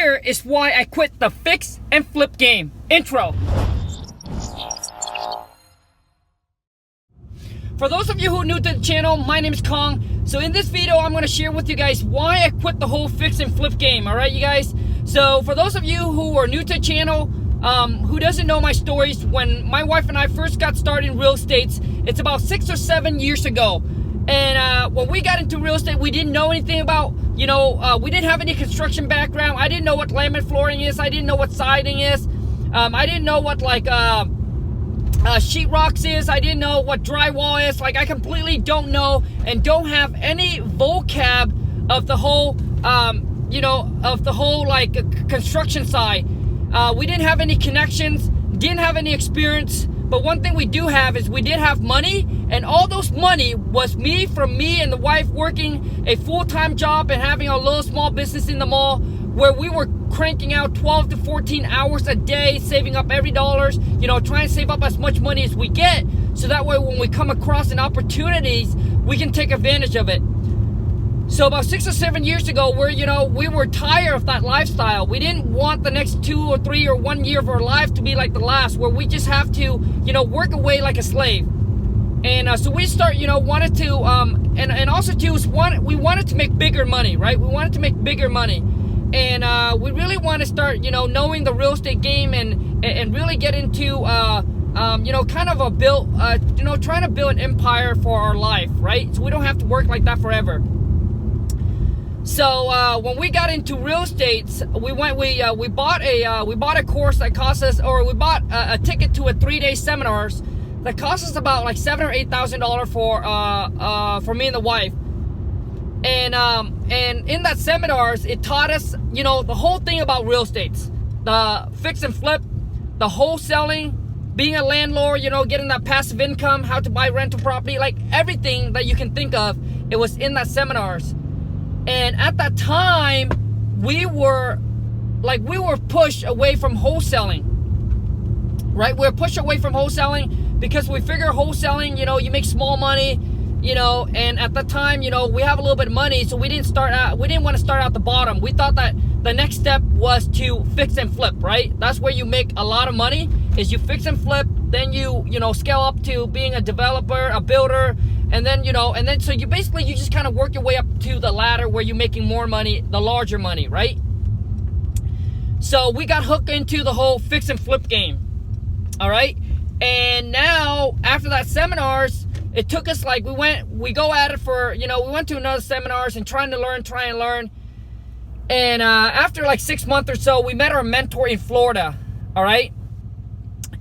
here is why I quit the fix and flip game. Intro. For those of you who are new to the channel, my name is Khang. So in this video, I'm going to share with you guys why I quit the whole fix and flip game. All right, you guys. So for those of you who are new to the channel, who doesn't know my stories, when my wife and I first got started in real estate, it's about 6 or 7 years ago. And when we got into real estate, we didn't know anything about, we didn't have any construction background. I didn't know what laminate flooring is. I didn't know what siding is. I didn't know what sheetrocks is. I didn't know what drywall is. Like, I completely don't know and don't have any vocab of the whole, construction side. We didn't have any connections, didn't have any experience. But one thing we do have is we did have money, and all those money was from me and the wife working a full-time job and having a little small business in the mall where we were cranking out 12 to 14 hours a day, saving up every dollar, trying to save up as much money as we get, so that way when we come across an opportunities, we can take advantage of it. So about 6 or 7 years ago, we were tired of that lifestyle. We didn't want the next 2 or 3 or 1 year of our life to be like the last, where we just have to, work away like a slave. And so we wanted to, and also too, we wanted to make bigger money, right? We wanted to make bigger money. And we really want to start, knowing the real estate game and really get into, trying to build an empire for our life, right? So we don't have to work like that forever. So when we got into real estate, we bought a course that cost us, or we bought a ticket to a 3-day seminars that cost us about like $7,000 or $8,000 for me and the wife. And in that seminars, it taught us, the whole thing about real estate, the fix and flip, the wholesaling, being a landlord, getting that passive income, how to buy rental property, like everything that you can think of, it was in that seminars. And at that time, we were pushed away from wholesaling, right? We were pushed away from wholesaling because we figure wholesaling, you make small money, and at that time, we have a little bit of money, so we didn't want to start out the bottom. We thought that the next step was to fix and flip, right? That's where you make a lot of money, is you fix and flip, then you scale up to being a developer, a builder, and then, so you just kind of work your way up to the ladder where you're making more money, the larger money, right? So we got hooked into the whole fix and flip game, all right? And now, after that seminars, it took us we go at it for, we went to another seminars and try and learn. And after 6 months or so, we met our mentor in Florida, all right?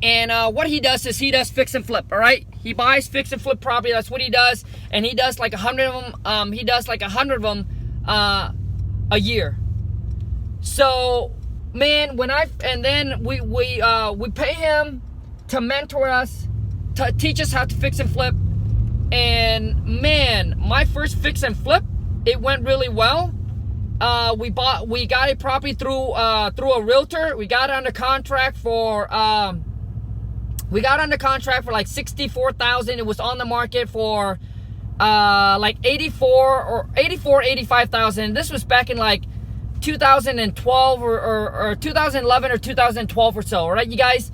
And what he does is he does fix and flip, all right? He buys fix and flip property. That's what he does. And he does 100 of them. He does 100 of them a year. So, man, we pay him to mentor us, to teach us how to fix and flip. And man, my first fix and flip, it went really well. We got a property through a realtor. We got it under contract for $64,000. It was on the market for 85,000. This was back in 2012 or 2011 or 2012 or so. All right, you guys.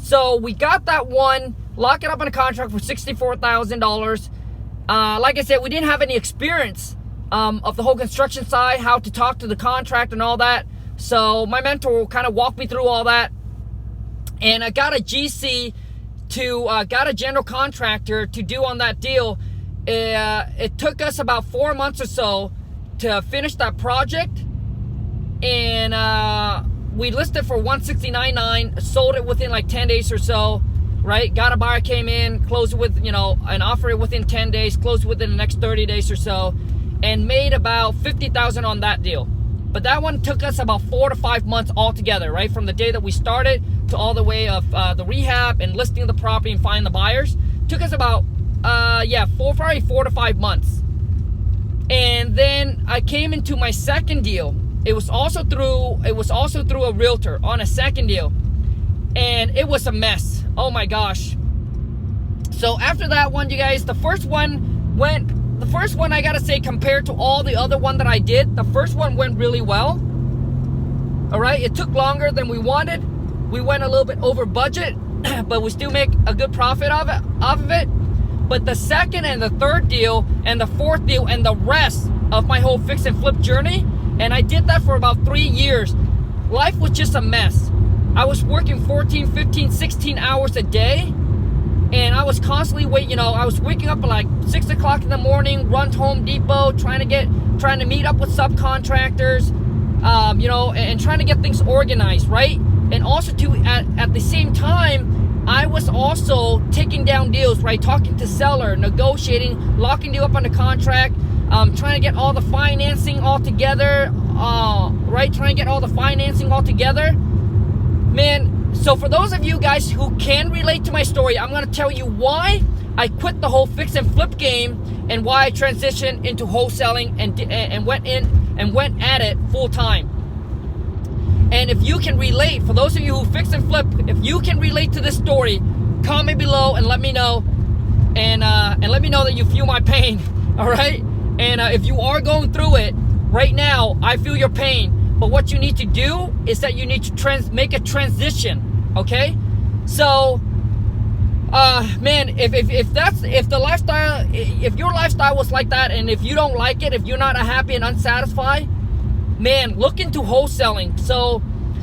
So we got that one, lock it up on a contract for $64,000. Like I said, we didn't have any experience of the whole construction side, how to talk to the contract and all that. So my mentor kind of walked me through all that. And I got a GC got a general contractor to do on that deal. It took us about 4 months or so to finish that project. And we listed for $169,900, sold it within 10 days or so, right? Got a buyer, came in, closed it with, an offer within 10 days, closed within the next 30 days or so, and made about $50,000 on that deal. But that one took us about 4 to 5 months altogether, right? From the day that we started to all the way of the rehab and listing the property and finding the buyers. Took us about, probably 4 to 5 months. And then I came into my second deal. It was also through a realtor on a second deal. And it was a mess. Oh my gosh. So after that one, you guys, the first one went the first one, I gotta say, compared to all the other one that I did, the first one went really well. All right, it took longer than we wanted. We went a little bit over budget, but we still make a good profit off of it. But the second and the third deal and the fourth deal and the rest of my whole fix and flip journey, and I did that for about 3 years, life was just a mess. I was working 14, 15, 16 hours a day, and I was constantly I was waking up at like 6 o'clock in the morning, run to Home Depot, trying to meet up with subcontractors, and trying to get things organized, right? And also at the same time, I was also taking down deals, right? Talking to seller, negotiating, locking you up on the contract, trying to get all the financing all together, right? Trying to get all the financing all together. Man, so for those of you guys who can relate to my story, I'm going to tell you why I quit the whole fix and flip game and why I transitioned into wholesaling and went at it full time. And if you can relate, for those of you who fix and flip, if you can relate to this story, comment below and let me know, and let me know that you feel my pain. All right, and if you are going through it right now, I feel your pain. But what you need to do is that you need to make a transition. Okay, so man, if your lifestyle was like that, and if you don't like it, if you're not happy and unsatisfied, man, look into wholesaling. So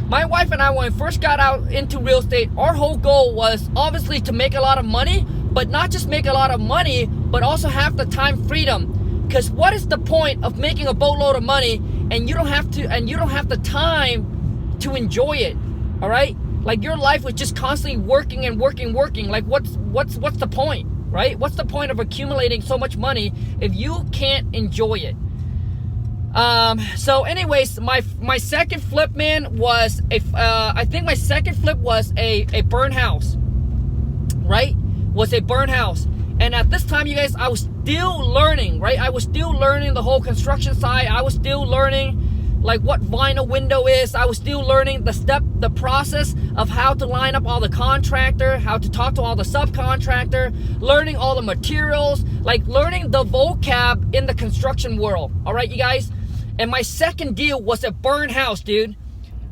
my wife and I, when we first got out into real estate, our whole goal was obviously to make a lot of money, but not just make a lot of money, but also have the time freedom. Because what is the point of making a boatload of money and you don't have the time to enjoy it? All right, like your life was just constantly working and working. Like what's the point, right? What's the point of accumulating so much money if you can't enjoy it? So anyways, my second flip, man, was I think my second flip was a burn house, right? Was a burn house. And at this time, you guys, I was still learning, right? I was still learning the whole construction side. I was still learning like what vinyl window is. I was still learning the process of how to line up all the contractor, how to talk to all the subcontractor, learning all the materials, like learning the vocab in the construction world. All right, you guys. And my second deal was a burn house, dude.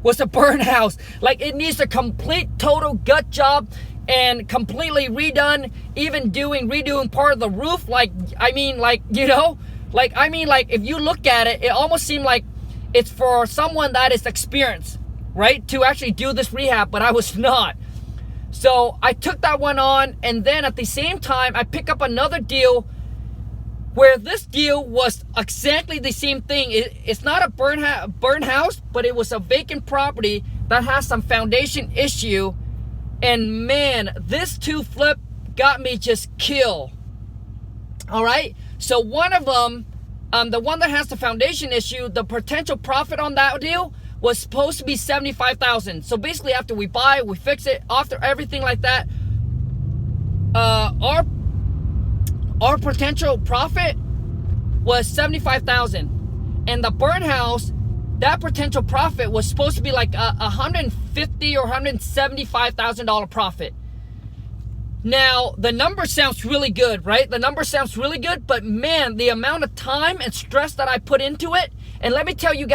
Was a burn house. Like it needs a complete, total gut job and completely redone. Even redoing part of the roof. Like if you look at it, it almost seemed like it's for someone that is experienced, right? To actually do this rehab, but I was not. So I took that one on, and then at the same time, I picked up another deal where this deal was exactly the same thing. It's not a burn house, but it was a vacant property that has some foundation issue. And man, this two flip got me just killed. All right, so one of them, the one that has the foundation issue, the potential profit on that deal was supposed to be $75,000. So basically, after we buy, we fix it, after everything like that, our potential profit was $75,000, and the burn house, that potential profit was supposed to be like $150,000 or $175,000 profit. Now the number sounds really good, right? The number sounds really good, but man, the amount of time and stress that I put into it, and let me tell you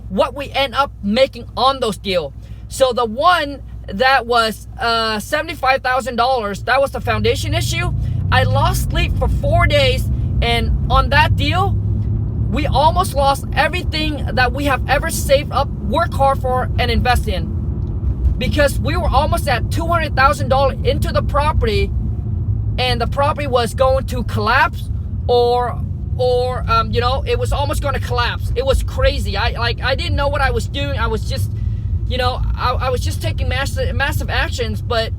what we end up making on those deals. So the one that was $75,000, that was the foundation issue. I lost sleep for 4 days, and on that deal, we almost lost everything that we have ever saved up, worked hard for, and invest in. Because we were almost at $200,000 into the property, and the property was going to collapse, or it was almost going to collapse. It was crazy. I didn't know what I was doing. I was just, I was just taking massive actions, but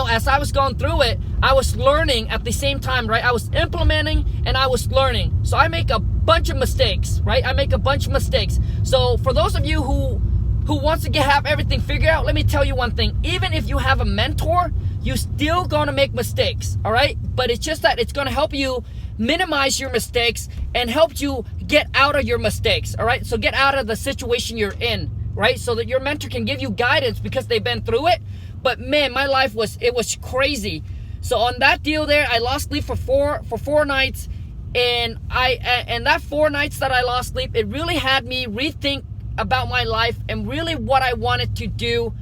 as I was going through it, I was learning at the same time, right? I was implementing and I was learning. So I make a bunch of mistakes, right? I make a bunch of mistakes. So for those of you who wants to have everything figured out, let me tell you one thing. Even if you have a mentor, you're still going to make mistakes, all right? But it's just that it's going to help you minimize your mistakes and help you get out of your mistakes, all right? So get out of the situation you're in, right? So that your mentor can give you guidance because they've been through it. But man, my life was crazy. So on that deal there, I lost sleep for four nights, and that 4 nights that I lost sleep, it really had me rethink about my life and really what I wanted to do,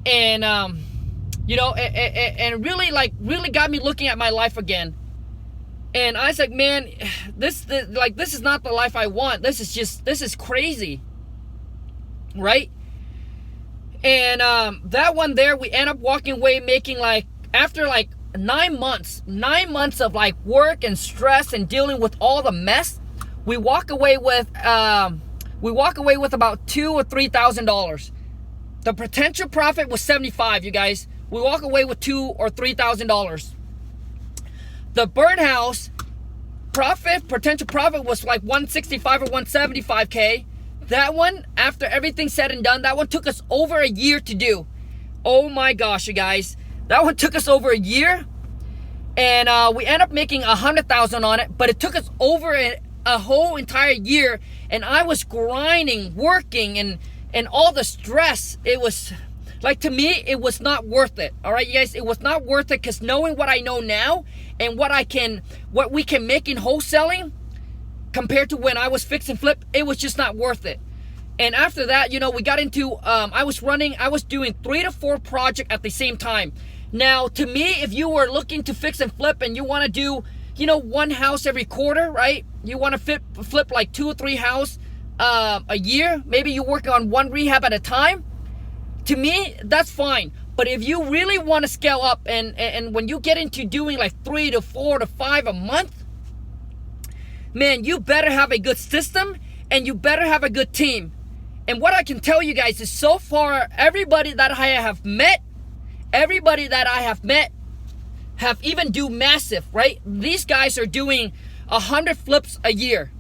and you know, and really got me looking at my life again. And I was like, man, this is not the life I want. This is crazy, right? And that one there, we end up walking away making, like, after like 9 months of like work and stress and dealing with all the mess, we walk away with about $2,000 or $3,000. The potential profit was $75,000, you guys. We walk away with $2,000 or $3,000. The birdhouse potential profit was like $165,000 or $175,000. That one, after everything said and done, that one took us over a year to do. Oh my gosh, you guys. That one took us over a year. And we ended up making $100,000 on it, but it took us over a whole entire year. And I was grinding, working, and all the stress. It was, like, to me, it was not worth it. All right, you guys, it was not worth it, because knowing what I know now and what we can make in wholesaling compared to when I was fix and flip, it was just not worth it. And after that, you know, we got into, I was doing 3 to 4 projects at the same time. Now, to me, if you were looking to fix and flip and you want to do, you know, 1 house every quarter, right? You want to flip like 2 or 3 houses a year. Maybe you're working on 1 rehab at a time. To me, that's fine. But if you really want to scale up, and when you get into doing like 3 to 4 to 5 a month, man, you better have a good system and you better have a good team. And what I can tell you guys is, so far, everybody that I have met have even do massive, right? These guys are doing 100 flips a year.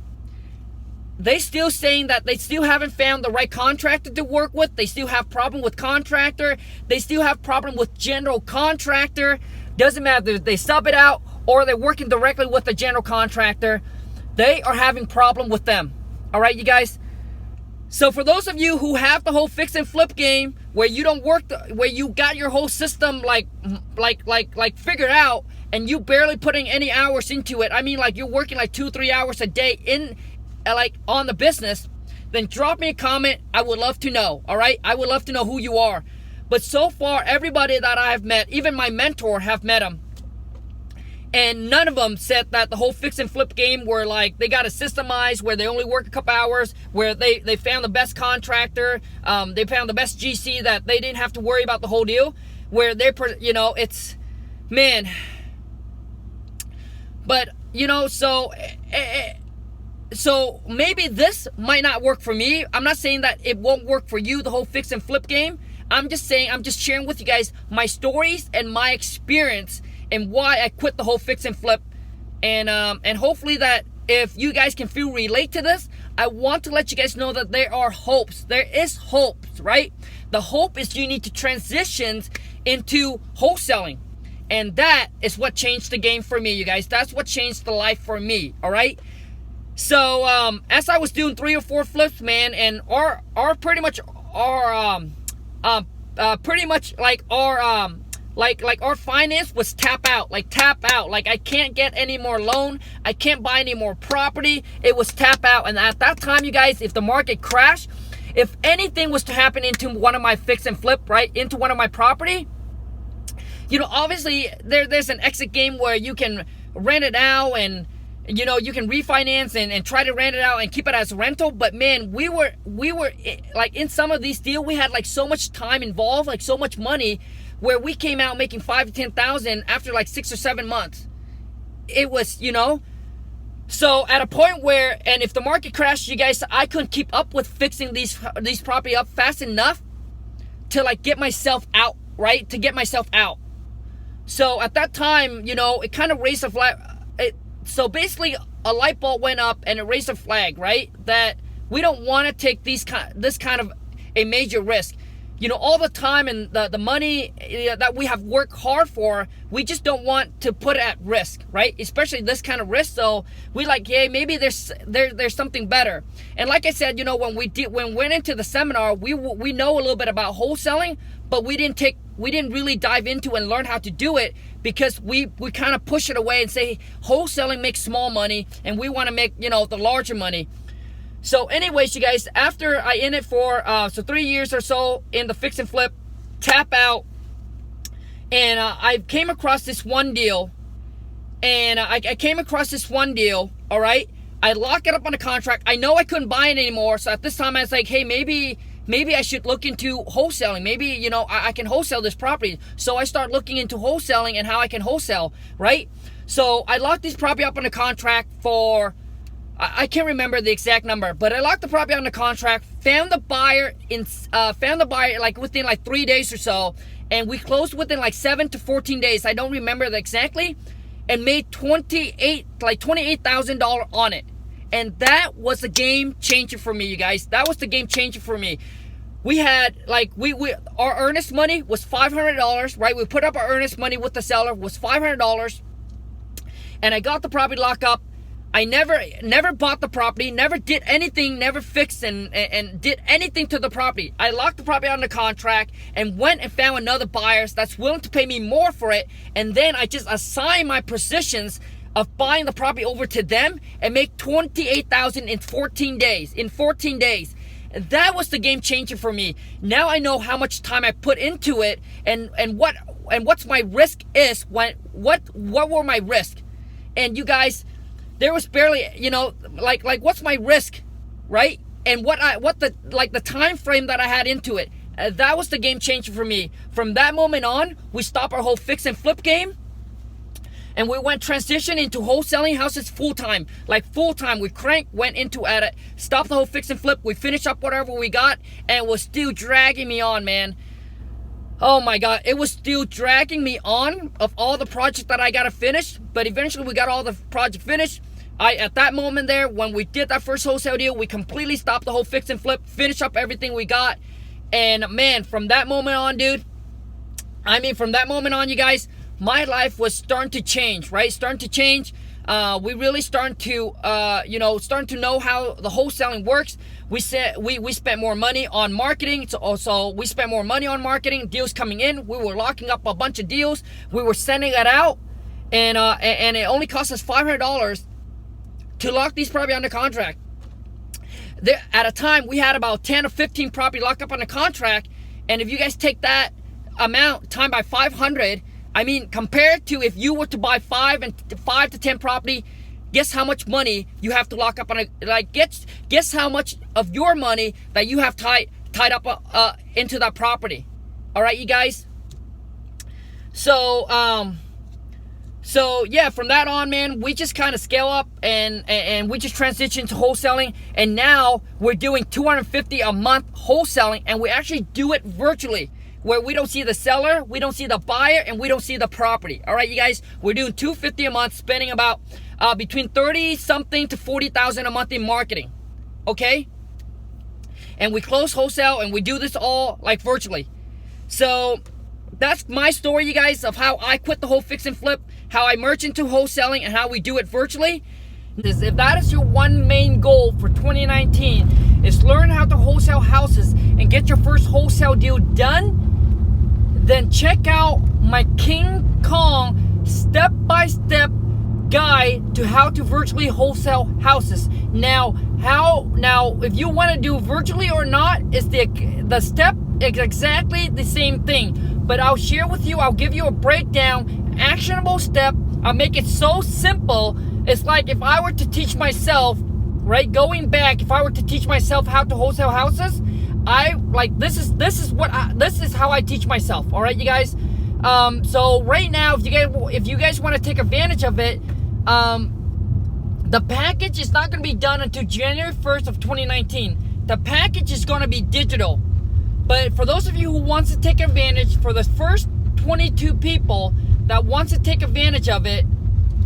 They still saying that they still haven't found the right contractor to work with. They still have problem with contractor. They still have problem with general contractor. Doesn't matter if they sub it out or they're working directly with the general contractor. They are having problem with them. All right, you guys. So for those of you who have the whole fix and flip game, where you don't work, where you got your whole system like figured out, and you barely putting any hours into it. I mean, like, you're working like 2-3 hours a day in, like, on the business. Then drop me a comment. I would love to know. All right, I would love to know who you are. But so far, everybody that I have met, even my mentor, have met him. And none of them said that the whole fix and flip game, where like they got it systemized, where they only work a couple hours, where they found the best contractor, they found the best GC that they didn't have to worry about the whole deal, where they, you know, it's, man. But, you know, so maybe this might not work for me. I'm not saying that it won't work for you, the whole fix and flip game. I'm just saying, I'm just sharing with you guys my stories and my experience, and why I quit the whole fix and flip. And hopefully that if you guys can feel relate to this, I want to let you guys know that there are hopes. There is hope, right? The hope is you need to transition into wholesaling. And that is what changed the game for me, you guys. That's what changed the life for me, all right? So as I was doing 3 or 4 flips, man, and our finance was tap out. Like, I can't get any more loan. I can't buy any more property. It was tap out. And at that time, you guys, if the market crashed, if anything was to happen into one of my fix and flip, right, into one of my property, you know, obviously there's an exit game where you can rent it out, and, you know, you can refinance and try to rent it out and keep it as rental. But man, we were like, in some of these deals, we had like so much time involved, like so much money, where we came out making $5,000 to $10,000 after like 6 or 7 months. It was, you know, so at a point where, and if the market crashed, you guys, I couldn't keep up with fixing these property up fast enough to like get myself out, right? To get myself out. So at that time, you know, it kind of raised a flag. So basically, a light bulb went up and it raised a flag, right? That we don't want to take this kind of a major risk. You know, all the time and the money that we have worked hard for, we just don't want to put it at risk, right? Especially this kind of risk. So we like, hey, maybe there's something better. And like I said, you know, when we went into the seminar, we know a little bit about wholesaling, but we didn't really dive into and learn how to do it, because we kind of push it away and say wholesaling makes small money and we want to make, you know, the larger money. So anyways, you guys, after I in it for 3 years or so in the fix and flip, tap out, and I came across this one deal, and I came across this one deal, all right? I lock it up on a contract. I know I couldn't buy it anymore, so at this time I was like, hey, maybe I should look into wholesaling. Maybe, you know, I can wholesale this property. So I start looking into wholesaling and how I can wholesale, right? So I locked this property up on a contract for, I can't remember the exact number, but I locked the property on the contract, found the buyer like within like 3 days or so, and we closed within like 7 to 14 days. I don't remember exactly, and made $28,000 on it. And that was a game changer for me, you guys. That was the game changer for me. We had like our earnest money was $500, right? We put up our earnest money with the seller was $500, and I got the property locked up. I never bought the property, never did anything, never fixed and did anything to the property. I locked the property on the contract and went and found another buyer that's willing to pay me more for it, and then I just assigned my positions of buying the property over to them and make $28,000 in 14 days. And that was the game changer for me. Now I know how much time I put into it and what's my risk is. What were my risk? And you guys, there was barely, you know, like what's my risk, right? And what the time frame that I had into it. That was the game changer for me. From that moment on, we stopped our whole fix and flip game, and we went transition into wholesaling houses full time. Like full time, we went into it, stopped the whole fix and flip. We finished up whatever we got, and it was still dragging me on, man. Oh my God, it was still dragging me on of all the projects that I gotta finish. But eventually we got all the project finished. At that moment there, when we did that first wholesale deal, we completely stopped the whole fix and flip, finished up everything we got. And man, from that moment on, dude, from that moment on, you guys, my life was starting to change, right? Starting to change. We really starting to know how the wholesaling works. We spent more money on marketing. So we spent more money on marketing, deals coming in. We were locking up a bunch of deals. We were sending it out, and it only cost us $500 to lock these property under contract. At a time, we had about 10 or 15 property locked up on the contract, and if you guys take that amount time by 500, I mean, compared to if you were to buy 5 to 10 property, guess how much money you have to lock up on guess how much of your money that you have tied up into that property. All right, you guys. So yeah, from that on, man, we just kind of scale up and we just transition to wholesaling, and now we're doing $250 a month wholesaling, and we actually do it virtually, where we don't see the seller, we don't see the buyer, and we don't see the property. All right, you guys, we're doing $250 a month, spending about between 30 something to 40,000 a month in marketing. Okay, and we close wholesale, and we do this all like virtually. So that's my story, you guys, of how I quit the whole fix and flip, how I merge into wholesaling, and how we do it virtually. If that is your one main goal for 2019, is learn how to wholesale houses and get your first wholesale deal done, then check out my Khang step-by-step guide to how to virtually wholesale houses. Now if you want to do virtually or not, is the step is exactly the same thing, but I'll share with you, I'll give you a breakdown, actionable step. I'll make it so simple. It's like if I were to teach myself, right, going back, if I were to teach myself how to wholesale houses, this is how I teach myself. All right, you guys. So right now, if you guys want to take advantage of it, the package is not going to be done until January 1st of 2019. The package is going to be digital. But for those of you who wants to take advantage, for the first 22 people that wants to take advantage of it,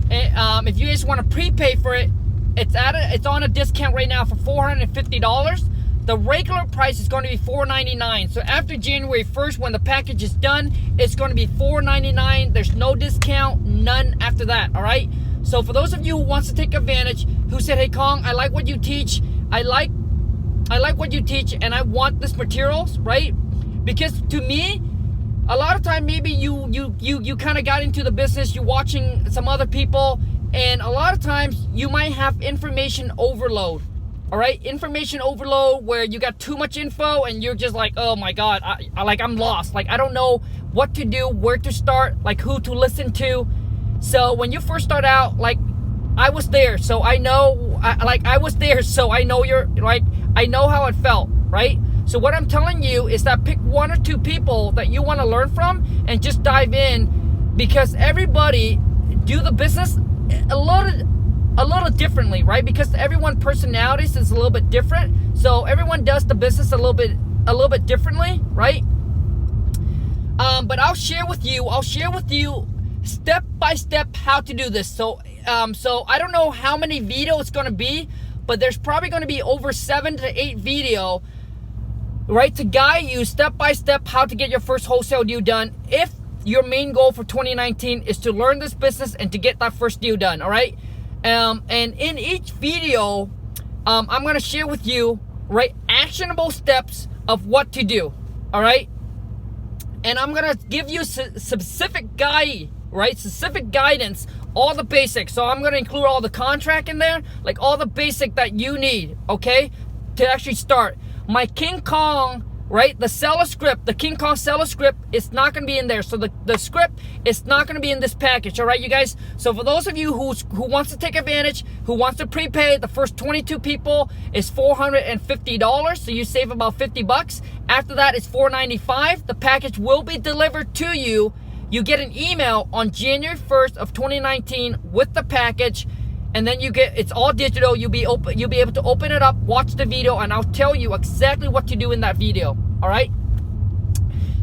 if you guys want to prepay for it, it's on a discount right now for $450. The regular price is going to be $499. So after January 1st, when the package is done, it's going to be $499. There's no discount, none after that. All right. So for those of you who wants to take advantage, who said, "Hey Khang, I like what you teach. I like what you teach, and I want this materials," right? Because to me, a lot of time maybe you kind of got into the business, you're watching some other people, and a lot of times you might have information overload. All right, information overload where you got too much info and you're just like, oh my God, I'm lost. Like, I don't know what to do, where to start, like who to listen to. So when you first start out, like I was there, so I know, I was there, so I know you're like, I know how it felt, right? So what I'm telling you is that pick one or two people that you want to learn from and just dive in, because everybody do the business a little differently, right? Because everyone personalities is a little bit different, so everyone does the business a little bit differently, right? But I'll share with you step by step how to do this. So I don't know how many videos it's going to be, but there's probably going to be over 7 to 8 video, right, to guide you step by step how to get your first wholesale deal done, if your main goal for 2019 is to learn this business and to get that first deal done. All right. And in each video, I'm going to share with you, right, actionable steps of what to do. All right. And I'm going to give you specific guidance, all the basics. So I'm going to include all the contract in there, like all the basic that you need, okay, to actually start. My King Kong, right, the seller script, the King Kong seller script is not going to be in there. So the script is not going to be in this package, all right, you guys? So for those of you who wants to take advantage, who wants to prepay, the first 22 people is $450, so you save about 50 bucks. After that, it's $495. The package will be delivered to you. You get an email on January 1st of 2019 with the package, and then it's all digital. You'll be able to open it up, watch the video, and I'll tell you exactly what to do in that video. All right.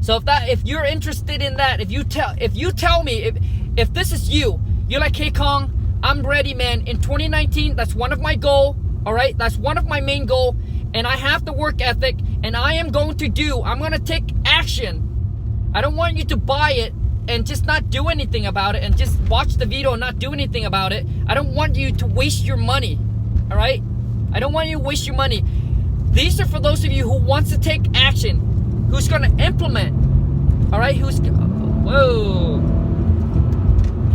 So if you're interested in that, if you tell me if this is you're like, hey Khang, I'm ready, man. In 2019, that's one of my goal. All right, that's one of my main goal, and I have the work ethic, and I'm going to take action. I don't want you to buy it and just not do anything about it, and just watch the video and not do anything about it. I don't want you to waste your money. All right, I don't want you to waste your money. These are for those of you who wants to take action, who's going to implement. All right,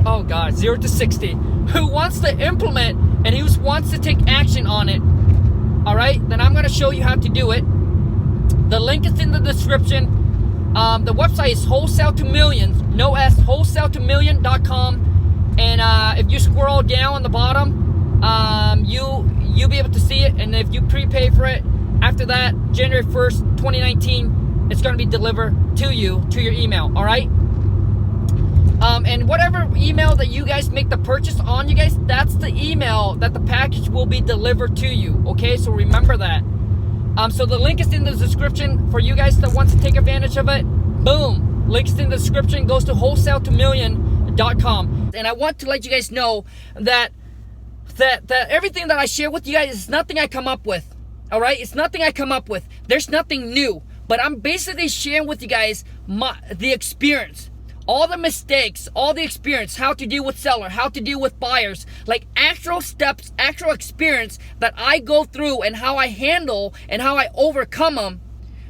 oh God, 0 to 60, who wants to implement and who wants to take action on it. All right, then I'm going to show you how to do it. The link is in the description. The website is Wholesale to Millions, no S, wholesale2million.com. And if you scroll down on the bottom, you'll be able to see it. And if you prepay for it, after that, January 1st, 2019, it's going to be delivered to you, to your email. All right. And whatever email that you guys make the purchase on, you guys, that's the email that the package will be delivered to you. Okay, so remember that. So the link is in the description for you guys that want to take advantage of it. Boom, links in the description, goes to wholesale2million.com. And I want to let you guys know that everything that I share with you guys is nothing I come up with. All right, it's nothing I come up with. There's nothing new, but I'm basically sharing with you guys the experience. All the mistakes, all the experience, how to deal with seller, how to deal with buyers, like actual steps, actual experience that I go through and how I handle and how I overcome them.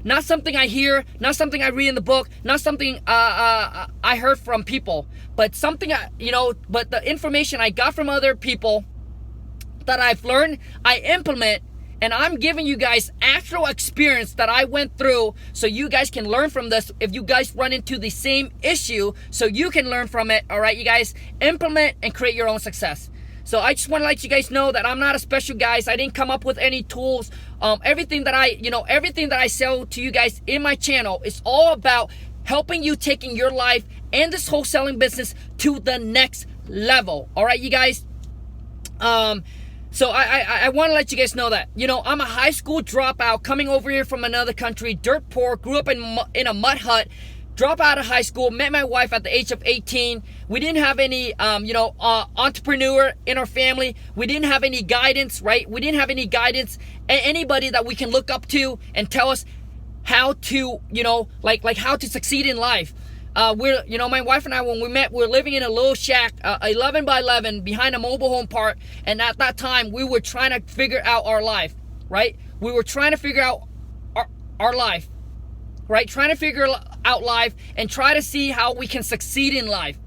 Not something I hear, not something I read in the book, not something I heard from people, but something but the information I got from other people that I've learned, I implement. And I'm giving you guys actual experience that I went through, so you guys can learn from this if you guys run into the same issue, so you can learn from it. All right, you guys, implement and create your own success. So I just want to let you guys know that I'm not a special, guys. I didn't come up with any tools. Everything that I sell to you guys in my channel is all about helping you taking your life and this wholesaling business to the next level. All right, you guys. So I want to let you guys know that, I'm a high school dropout coming over here from another country, dirt poor, grew up in a mud hut, dropped out of high school, met my wife at the age of 18. We didn't have any, entrepreneur in our family. We didn't have any guidance, right? We didn't have any guidance, anybody that we can look up to and tell us how to, like how to succeed in life. My wife and I, when we met, we were living in a little shack, 11 by 11 behind a mobile home park. And at that time, we were trying to figure out our life, right? We were trying to figure out our life. right? Trying to figure out life and try to see how we can succeed in life.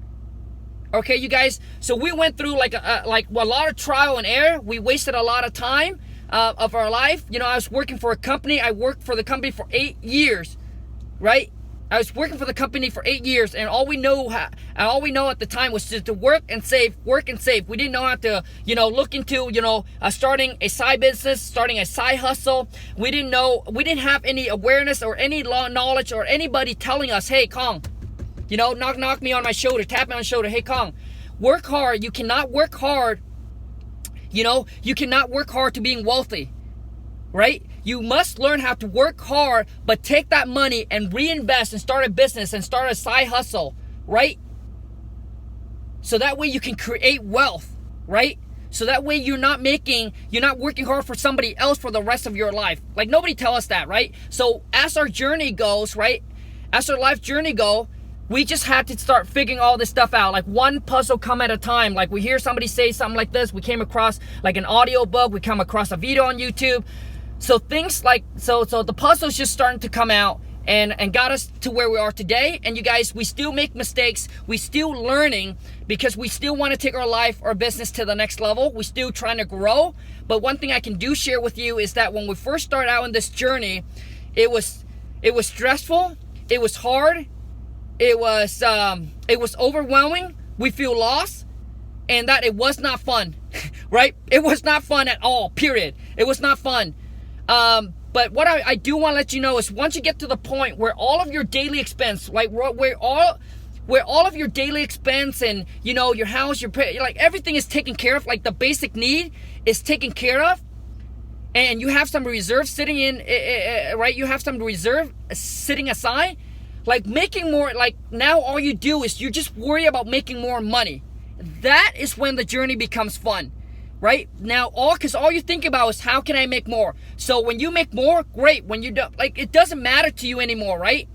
Okay, you guys. So we went through like a lot of trial and error. We wasted a lot of time of our life. You know, I was working for a company. I worked for the company for 8 years, right? I was working for the company for 8 years, and all we know at the time was just to work and save. We didn't know how to, look into, starting a side business, starting a side hustle. We didn't have any awareness or any knowledge or anybody telling us, hey, Khang, knock me on my shoulder, tap me on the shoulder. Hey, Khang, work hard. You cannot work hard. You cannot work hard to being wealthy, right? You must learn how to work hard, but take that money and reinvest and start a business and start a side hustle, right? So that way you can create wealth, right? So that way you're not working hard for somebody else for the rest of your life. Like, nobody tell us that, right? So as our journey goes, right? As our life journey go, we just had to start figuring all this stuff out, like one puzzle come at a time. Like, we hear somebody say something like this. We came across like an audio book. We come across a video on YouTube. So things like, so the puzzle's just starting to come out and got us to where we are today. And you guys, we still make mistakes. We still learning because we still want to take our life, our business to the next level. We still trying to grow. But one thing I can share with you is that when we first started out in this journey, it was stressful. It was hard. It was overwhelming. We feel lost, and that it was not fun, right? It was not fun at all, period. It was not fun. But what I do want to let you know is once you get to the point where all of your daily expense, like where all of your daily expense and, your house, like everything is taken care of, like the basic need is taken care of, and you have some reserve sitting in, right? You have some reserve sitting aside, like making more, like now all you do is you just worry about making more money. That is when the journey becomes fun. Right now, because all you think about is how can I make more. So when you make more, great. When you don't, like, it doesn't matter to you anymore, right?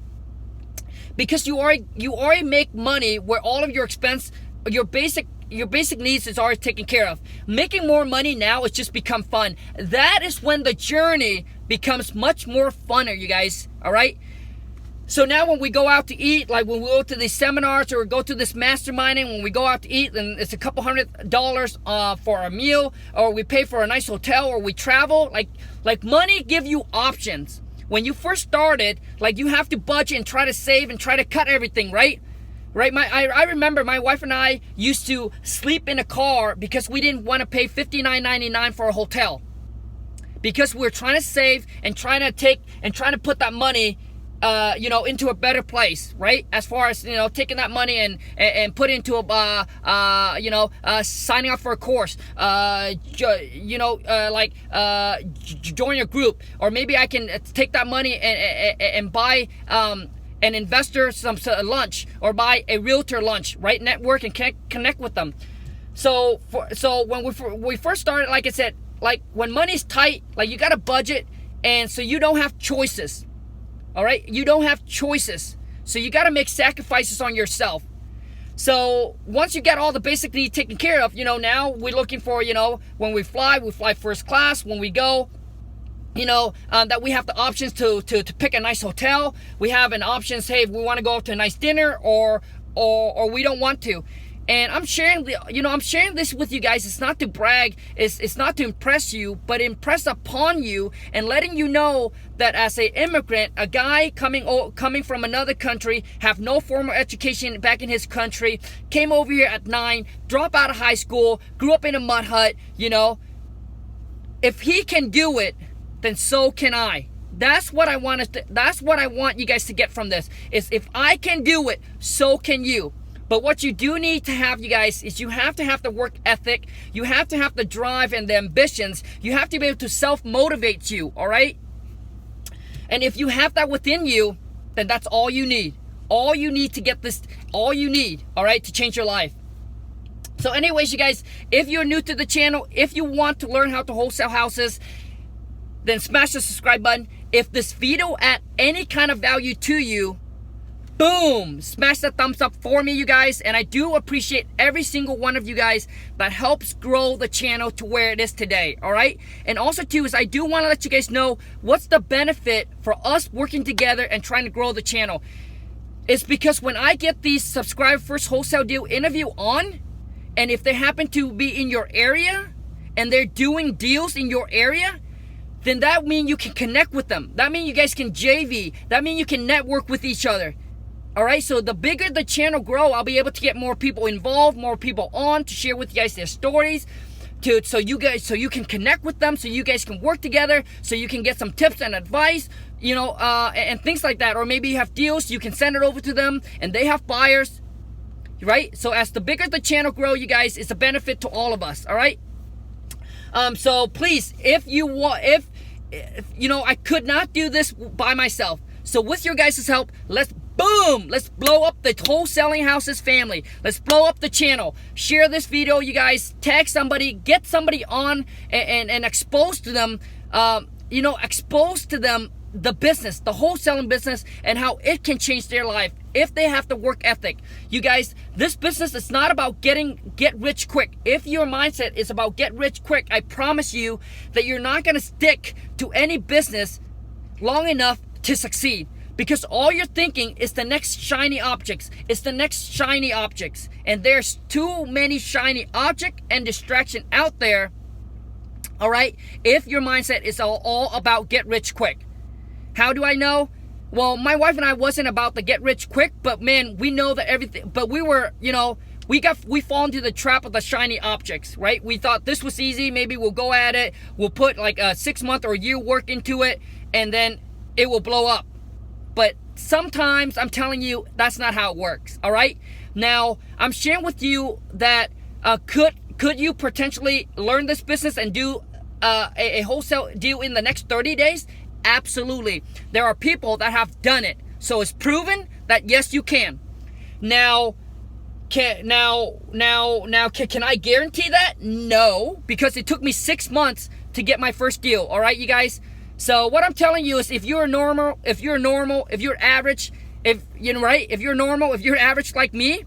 Because you already make money where all of your expense, your basic needs is already taken care of. Making more money now has just become fun. That is when the journey becomes much more funner, you guys. All right. So now when we go out to eat, like when we go to these seminars or go to this masterminding, when we go out to eat and it's a couple $100 for a meal, or we pay for a nice hotel, or we travel, like money give you options. When you first started, like you have to budget and try to save and try to cut everything, right? Right? I remember my wife and I used to sleep in a car because we didn't want to pay $59.99 for a hotel. Because we're trying to save and trying to put that money into a better place, right? As far as, taking that money and put into signing up for a course, join a group, or maybe I can take that money and buy an investor some lunch, or buy a realtor lunch, right? Network and connect with them. So when we first started, like I said, like when money's tight, like you got to budget, and so you don't have choices. All right, you don't have choices, so you got to make sacrifices on yourself. So once you get all the basic needs taken care of, now we're looking for, when we fly first class. When we go, that we have the options to pick a nice hotel. We have an options. Hey, if we want to go to a nice dinner, or we don't want to. And I'm sharing this with you guys. It's not to brag. It's not to impress you, but impress upon you and letting you know that as an immigrant, a guy coming from another country, have no formal education back in his country, came over here at 9, dropped out of high school, grew up in a mud hut. If he can do it, then so can I. That's what I want you guys to get from this. Is if I can do it, so can you. But what you do need to have, you guys, is you have to have the work ethic. You have to have the drive and the ambitions. You have to be able to self-motivate you, all right? And if you have that within you, then that's all you need. All you need to get this, all you need, all right, to change your life. So anyways, you guys, if you're new to the channel, if you want to learn how to wholesale houses, then smash the subscribe button. If this video add any kind of value to you, boom, smash the thumbs up for me, you guys. And I do appreciate every single one of you guys that helps grow the channel to where it is today, all right? And also too is I do want to let you guys know what's the benefit for us working together and trying to grow the channel. It's because when I get these subscribe first wholesale deal interview on, and if they happen to be in your area and they're doing deals in your area, then that means you can connect with them. That means you guys can JV. That means you can network with each other. All right, so the bigger the channel grow, I'll be able to get more people involved, more people on to share with you guys their stories, so you can connect with them, so you guys can work together, so you can get some tips and advice, you know, and things like that. Or maybe you have deals, you can send it over to them, and they have buyers, right? So as the bigger the channel grow, you guys, it's a benefit to all of us. All right. So please, if you know, I could not do this by myself. So with your guys' help, let's blow up the Wholesaling Houses family. Let's blow up the channel. Share this video, you guys. Tag somebody, get somebody on, and expose to them, you know, expose to them the business, the wholesaling business, and how it can change their life if they have the work ethic. You guys, this business is not about get rich quick. If your mindset is about get rich quick, I promise you that you're not going to stick to any business long enough to succeed, because all you're thinking is the next shiny objects. It's the next shiny objects, and there's too many shiny object and distraction out there. All right, if your mindset is all about get rich quick. How do I know? Well, my wife and I wasn't about the get rich quick, but man, we know that everything, but we were, you know, we fall into the trap of the shiny objects, right? We thought this was easy. Maybe we'll go at it. We'll put like a 6 month or a year work into it, and then it will blow up. But sometimes I'm telling you, that's not how it works. All right. Now I'm sharing with you that could you potentially learn this business and do a wholesale deal in the next 30 days? Absolutely. There are people that have done it. So it's proven that yes, you can. Now, can I guarantee that? No, because it took me 6 months to get my first deal. All right, you guys. So what I'm telling you is, if you're normal, if you're average, if you're average like me,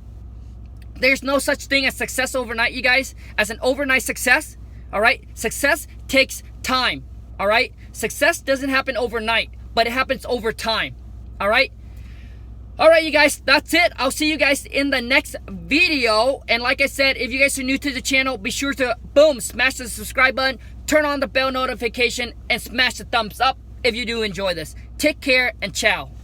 there's no such thing as success overnight, you guys, as an overnight success. All right, success takes time. All right, success doesn't happen overnight, but it happens over time. All right, you guys, that's it. I'll see you guys in the next video. And like I said, if you guys are new to the channel, be sure to smash the subscribe button, turn on the bell notification, and smash the thumbs up if you do enjoy this. Take care and ciao.